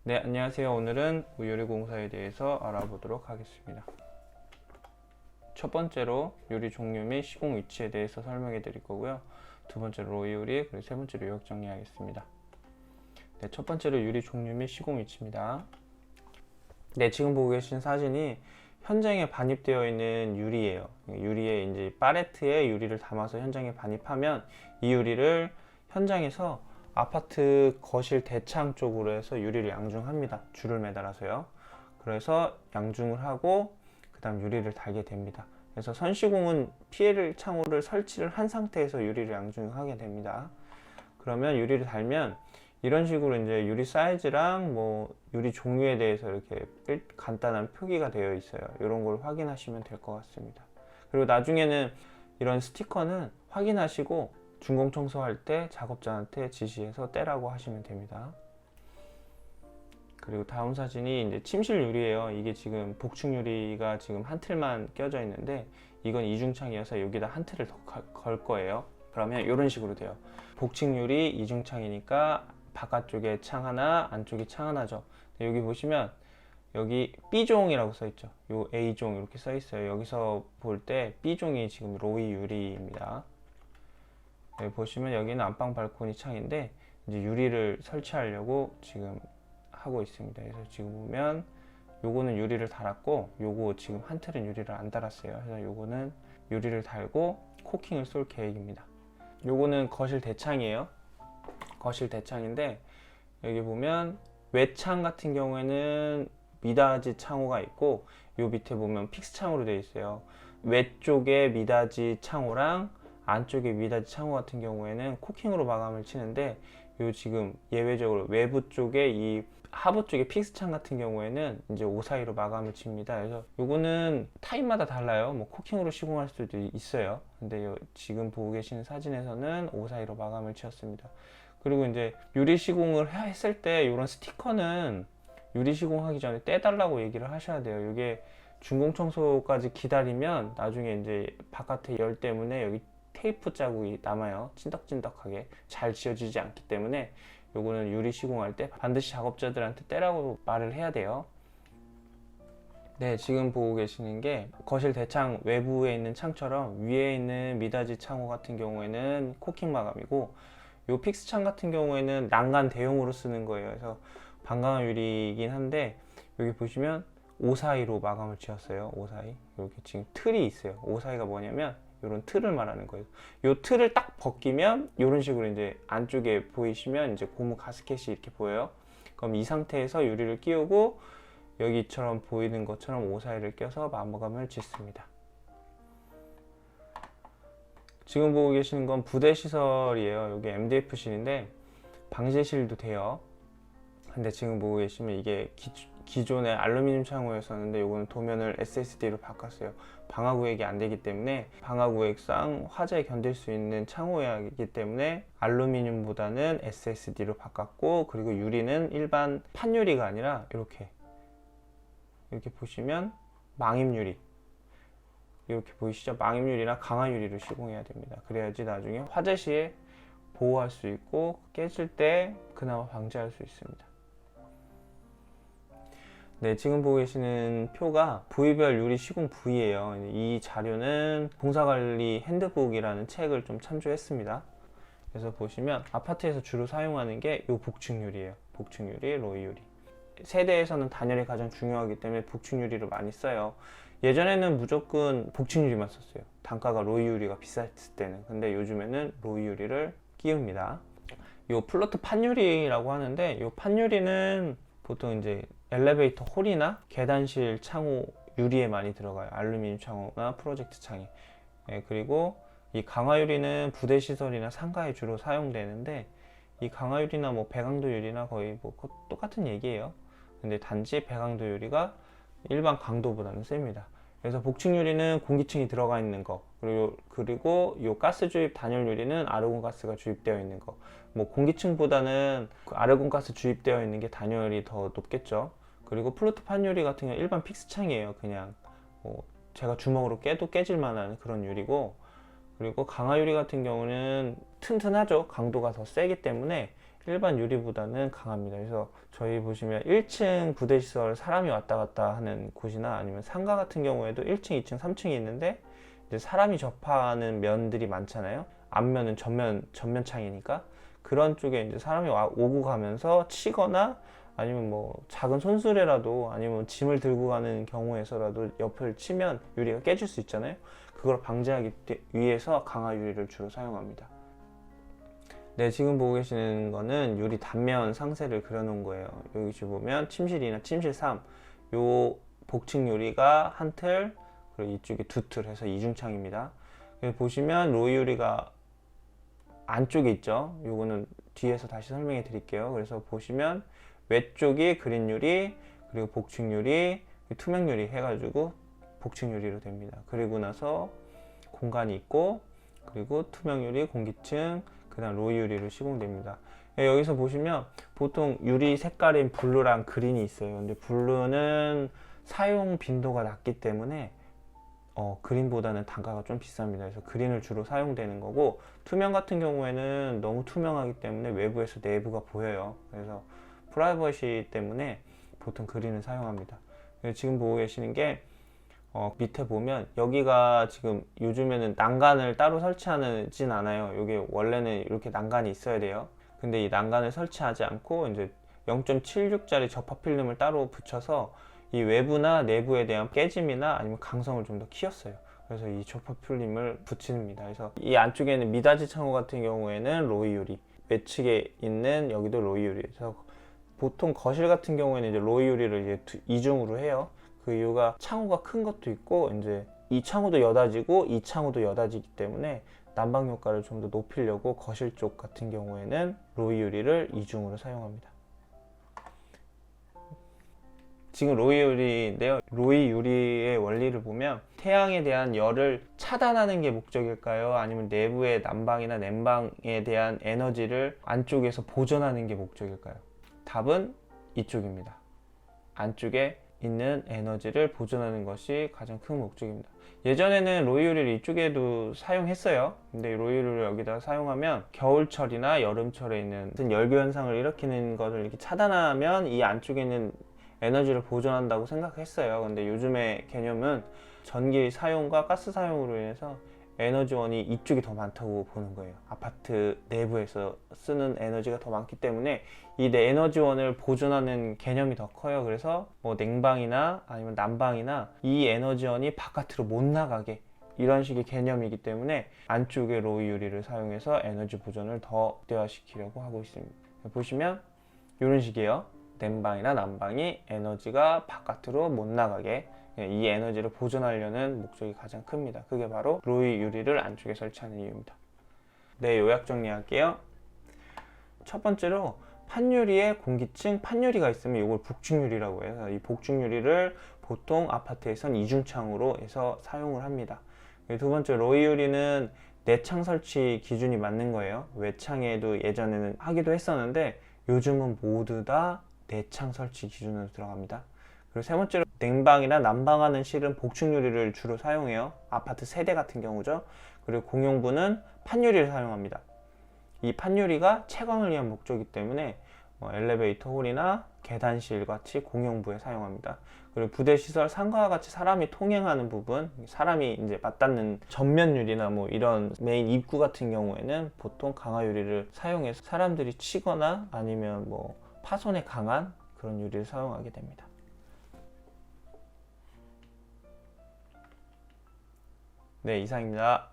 네, 안녕하세요. 오늘은 요리공사에 대해서 알아보도록 하겠습니다. 첫 번째로 요리 종류 및 시공 위치에 대해서 설명해 드릴 거고요. 두 번째로 로이 요리, 그리고 세 번째로 요약 정리하겠습니다. 네, 첫 번째로 요리 종류 및 시공 위치입니다. 네, 지금 보고 계신 사진이 현장에 반입되어 있는 유리예요. 유리에 이제 파레트에 유리를 담아서 현장에 반입하면 이 유리를 현장에서 아파트 거실 대창 쪽으로 해서 유리를 양중합니다. 줄을 매달아서요. 그래서 양중을 하고 그 다음 유리를 달게 됩니다. 그래서 선시공은 피해 창호를 설치를 한 상태에서 유리를 양중하게 됩니다. 그러면 유리를 달면 이런 식으로 이제 유리 사이즈랑 뭐 유리 종류에 대해서 이렇게 간단한 표기가 되어 있어요. 이런 걸 확인하시면 될 것 같습니다. 그리고 나중에는 이런 스티커는 확인하시고 준공 청소할 때 작업자한테 지시해서 떼라고 하시면 됩니다. 그리고 다음 사진이 이제 침실 유리예요. 이게 지금 복층 유리가 지금 한 틀만 껴져 있는데 이건 이중창이어서 여기다 한 틀을 더 걸 거예요. 그러면 이런 식으로 돼요. 복층 유리 이중창이니까 바깥쪽에 창 하나, 안쪽에 창 하나죠. 여기 보시면 여기 B종이라고 써 있죠. 요 A종 이렇게 써 있어요. 여기서 볼 때 B종이 지금 로이 유리입니다. 여기 보시면 여기는 안방 발코니 창인데 이제 유리를 설치하려고 지금 하고 있습니다. 그래서 지금 보면 요거는 유리를 달았고 요거 지금 한 틀은 유리를 안 달았어요. 그래서 요거는 유리를 달고 코킹을 쏠 계획입니다. 요거는 거실 대창이에요. 거실 대창인데 여기 보면 외창 같은 경우에는 미닫이 창호가 있고 요 밑에 보면 픽스 창호로 되어 있어요. 외쪽에 미닫이 창호랑 안쪽에 미닫이 창호 같은 경우에는 코킹으로 마감을 치는데 요 지금 예외적으로 외부 쪽에 이 하부 쪽에 픽스 창 같은 경우에는 이제 오사이로 마감을 칩니다. 그래서 요거는 타입마다 달라요. 뭐 코킹으로 시공할 수도 있어요. 근데 지금 보고 계시는 사진에서는 오사이로 마감을 치었습니다. 그리고 이제 유리 시공을 했을 때 이런 스티커는 유리 시공하기 전에 떼달라고 얘기를 하셔야 돼요. 이게 준공 청소까지 기다리면 나중에 이제 바깥에 열 때문에 여기 테이프 자국이 남아요. 찐덕찐덕하게 잘 지워지지 않기 때문에 요거는 유리 시공할 때 반드시 작업자들한테 떼라고 말을 해야 돼요. 네, 지금 보고 계시는 게 거실 대창 외부에 있는 창처럼 위에 있는 미닫이 창호 같은 경우에는 코킹 마감이고 요 픽스 창 같은 경우에는 난간 대용으로 쓰는 거예요. 그래서 반강화 유리이긴 한데 여기 보시면 오사이로 마감을 지었어요. 오사이 이렇게 지금 틀이 있어요. 오사이가 뭐냐면 이런 틀을 말하는 거예요. 이 틀을 딱 벗기면 이런 식으로 이제 안쪽에 보이시면 이제 고무 가스켓이 이렇게 보여요. 그럼 이 상태에서 유리를 끼우고 여기처럼 보이는 것처럼 오사이를 껴서 마감을 짓습니다. 지금 보고 계시는 건 부대 시설이에요. 여기 MDF실인데 방제실도 돼요. 근데 지금 보고 계시면 이게 기존의 알루미늄 창호였었는데 이거는 도면을 SSD로 바꿨어요. 방화 구획이 안 되기 때문에 방화 구획상 화재에 견딜 수 있는 창호이기 때문에 알루미늄보다는 SSD로 바꿨고, 그리고 유리는 일반 판유리가 아니라 이렇게 보시면 망임유리, 이렇게 보이시죠? 망임유리나 강화유리로 시공해야 됩니다. 그래야지 나중에 화재 시에 보호할 수 있고 깨질 때 그나마 방지할 수 있습니다. 네, 지금 보고 계시는 표가 부위별 유리 시공 부위예요. 이 자료는 공사관리 핸드북이라는 책을 좀 참조했습니다. 그래서 보시면 아파트에서 주로 사용하는 게 이 복층유리예요. 복층유리, 로이유리. 세대에서는 단열이 가장 중요하기 때문에 복층유리를 많이 써요. 예전에는 무조건 복층유리만 썼어요. 단가가 로이유리가 비쌌을 때는. 근데 요즘에는 로이유리를 끼웁니다. 이 플로트 판유리라고 하는데 이 판유리는 보통 이제 엘리베이터 홀이나 계단실 창호 유리에 많이 들어가요. 알루미늄 창호나 프로젝트 창에. 예, 그리고 이 강화유리는 부대 시설이나 상가에 주로 사용되는데 이 강화유리나 뭐 배강도 유리나 거의 뭐 똑같은 얘기예요. 근데 단지 배강도 유리가 일반 강도보다는 셉니다. 그래서 복층 유리는 공기층이 들어가 있는 거, 그리고 이 가스 주입 단열 유리는 아르곤 가스가 주입되어 있는 거. 뭐 공기층보다는 그 아르곤 가스 주입되어 있는 게 단열이 더 높겠죠. 그리고 플루트 판 유리 같은 경우 일반 픽스 창이에요. 그냥 뭐 제가 주먹으로 깨도 깨질 만한 그런 유리고, 그리고 강화 유리 같은 경우는 튼튼하죠. 강도가 더 세기 때문에 일반 유리보다는 강합니다. 그래서 저희 보시면 1층 부대시설 사람이 왔다 갔다 하는 곳이나 아니면 상가 같은 경우에도 1층, 2층, 3층이 있는데 이제 사람이 접하는 면들이 많잖아요. 앞면은 전면 창이니까 그런 쪽에 이제 사람이 오고 가면서 치거나 아니면 뭐 작은 손수레라도 아니면 짐을 들고 가는 경우에서라도 옆을 치면 유리가 깨질 수 있잖아요. 그걸 방지하기 위해서 강화 유리를 주로 사용합니다. 네, 지금 보고 계시는 거는 유리 단면 상세를 그려놓은 거예요. 여기 지금 보면 침실2나 침실3, 요 복층 유리가 한 틀, 그리고 이쪽에 두 틀 해서 이중창입니다. 여기 보시면 로이 유리가 안쪽에 있죠. 요거는 뒤에서 다시 설명해 드릴게요. 그래서 보시면 외쪽이 그린 유리, 그리고 복층 유리, 투명 유리 해가지고 복층 유리로 됩니다. 그리고 나서 공간이 있고, 그리고 투명 유리, 공기층, 그 다음 로이 유리로 시공됩니다. 여기서 보시면 보통 유리 색깔인 블루랑 그린이 있어요. 근데 블루는 사용 빈도가 낮기 때문에 그린보다는 단가가 좀 비쌉니다. 그래서 그린을 주로 사용되는 거고, 투명 같은 경우에는 너무 투명하기 때문에 외부에서 내부가 보여요. 그래서 프라이버시 때문에 보통 그린을 사용합니다. 지금 보고 계시는 게 밑에 보면 여기가 지금 요즘에는 난간을 따로 설치하진 않아요. 이게 원래는 이렇게 난간이 있어야 돼요. 근데 이 난간을 설치하지 않고 이제 0.76짜리 접합 필름을 따로 붙여서 이 외부나 내부에 대한 깨짐이나 아니면 강성을 좀 더 키웠어요. 그래서 이 접합 필름을 붙입니다. 그래서 이 안쪽에는 미닫이 창호 같은 경우에는 로이 유리, 외측에 있는 여기도 로이 유리. 그래서 보통 거실 같은 경우에는 이제 로이 유리를 이제 이중으로 해요. 그 이유가 창호가 큰 것도 있고, 이제 이 창호도 여닫이고 이 창호도 여닫이기 때문에 난방 효과를 좀 더 높이려고 거실 쪽 같은 경우에는 로이 유리를 이중으로 사용합니다. 지금 로이 유리인데요. 로이 유리의 원리를 보면 태양에 대한 열을 차단하는 게 목적일까요? 아니면 내부의 난방이나 냉방에 대한 에너지를 안쪽에서 보존하는 게 목적일까요? 답은 이쪽입니다. 안쪽에 있는 에너지를 보존하는 것이 가장 큰 목적입니다. 예전에는 로이 유리를 이쪽에도 사용했어요. 근데 로이 유리를 여기다 사용하면 겨울철이나 여름철에 있는 열교 현상을 일으키는 것을 이렇게 차단하면 이 안쪽에 있는 에너지를 보존한다고 생각했어요. 근데 요즘의 개념은 전기 사용과 가스 사용으로 인해서 에너지원이 이쪽이 더 많다고 보는 거예요. 아파트 내부에서 쓰는 에너지가 더 많기 때문에 이 에너지원을 보존하는 개념이 더 커요. 그래서 뭐 냉방이나 아니면 난방이나 이 에너지원이 바깥으로 못 나가게, 이런 식의 개념이기 때문에 안쪽에 로이 유리를 사용해서 에너지 보존을 더 극대화시키려고 하고 있습니다. 보시면 이런 식이에요. 냉방이나 난방이 에너지가 바깥으로 못 나가게, 이 에너지를 보존하려는 목적이 가장 큽니다. 그게 바로 로이 유리를 안쪽에 설치하는 이유입니다. 네, 요약 정리할게요. 첫 번째로 판유리에 공기층 판유리가 있으면 이걸 복층유리라고 해요. 이 복층유리를 보통 아파트에선 이중창으로 해서 사용을 합니다. 두 번째, 로이 유리는 내창 설치 기준이 맞는 거예요. 외창에도 예전에는 하기도 했었는데 요즘은 모두 다 내창 설치 기준으로 들어갑니다. 그리고 세 번째로, 냉방이나 난방하는 실은 복층유리를 주로 사용해요. 아파트 세대 같은 경우죠. 그리고 공용부는 판유리를 사용합니다. 이 판유리가 채광을 위한 목적이기 때문에 엘리베이터 홀이나 계단실 같이 공용부에 사용합니다. 그리고 부대시설, 상가와 같이 사람이 통행하는 부분, 사람이 이제 맞닿는 전면 유리나 뭐 이런 메인 입구 같은 경우에는 보통 강화 유리를 사용해서 사람들이 치거나 아니면 뭐 파손에 강한 그런 유리를 사용하게 됩니다. 네, 이상입니다.